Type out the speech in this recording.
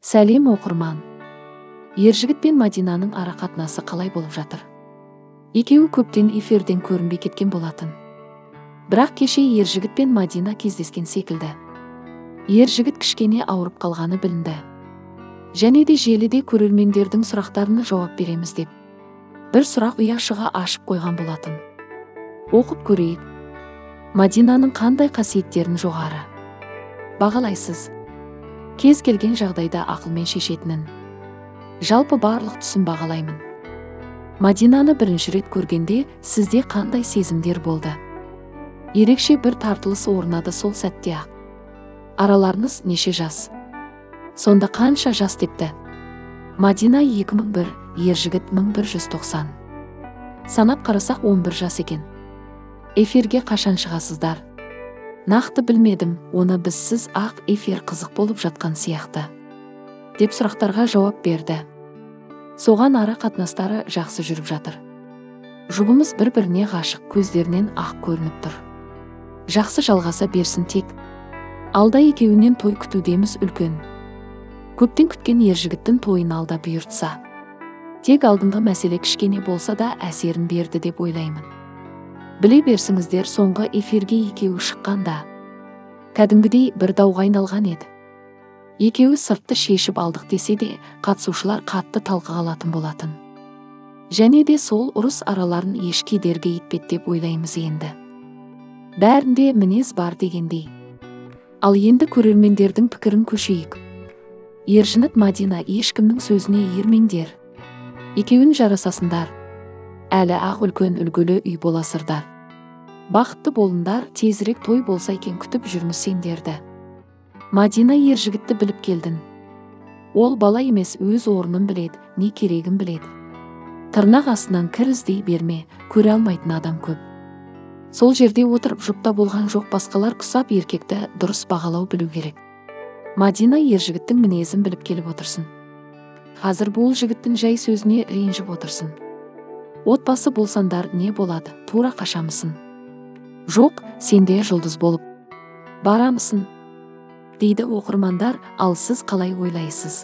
Сәлем оқырман. Ержігіт пен Мадинаның ара қатынасы қалай болып жатыр? Екеуі көптен эфирден көрінбей кеткен болатын. Бірақ кеше Ержігіт пен Мадина кездескен секілді. Ержігіт кішкене ауырып қалғаны білінді. Және де желіде көрермендердің сұрақтарына жауап береміз деп бір сұрақ ұяшыға ашып қойған болатын. Оқып көрейік. Мадинаның қандай қасиеттерін жоғары бағалайсыз? Кез келген жағдайда ақылмен шешетінін. Жалпы барлық түсін бағалаймын. Мадинаны бірінші рет көргенде сізде қандай сезімдер болды? Ерекше бір тартылыс орнады сол сәтте ақ. Араларыңыз неше жас? Сонда қанша жас депті? Мадина 2001, Ержігіт 1190. Санап қарасақ 11 жас екен. Эфирге қашан шығасыздар? Нақты білмедім, оны бізсіз ақ эфир қызық болып жатқан сияқты. Деп сұрақтарға жауап берді. Соған ара қатынастары жақсы жүріп жатыр. Жұбымыз бір-біріне ғашық, көздерінен ақ көрініп тұр. Жақсы жалғаса берсін тек. Алда екеуінен той күтудеміз үлкен. Көптен күткен Ержігіттің тойын алда бұйыртса. Тек алдыңғы мәселе кішкене болса да әсерін берді деп ойлаймын. Біле берсіңіздер, соңғы эфирге екеуі шыққанда кәдімгідей бір дауға айналған еді. Екеуі сыртты шешіп алдық десе де, қатысушылар қатты талқыға алатын болатын. Және де сол ұрыс араларын еш кедергі етпеді деп ойлаймыз енді. Бәрінде мінез бар дегендей. Ал енді көрермендердің пікірін көшейік. Ержігіт, Мадина, ешкімнің сөзіне ермеңдер. Екеуін жарасасындар. Әлі ақ үлкен үлгілі үй боласырдар. Бақытты болыңдар, тезірек той болса екен күтіп жүрміз сендерді. Мадина, Ержігітті біліп келдің. Ол бала емес, өз орнын біледі, не керегін біледі. Тырнақ астынан кір іздей берме, көре алмайтын адам көп. Сол жерде отырып жұпта болған жоқ, басқалар құсап, еркекті дұрыс бағалау білу керек. Мадина, Ержігіттің мінезін біліп келіп отырсын. Қазір бұл жігіттің жай сөзіне ренжіп отырсын. Отбасы болсандар не болады, тура қашамысың? Жоқ, сенде жұлдыз болып барамысың? Дейді оқырмандар, ал сіз қалай ойлайсыз?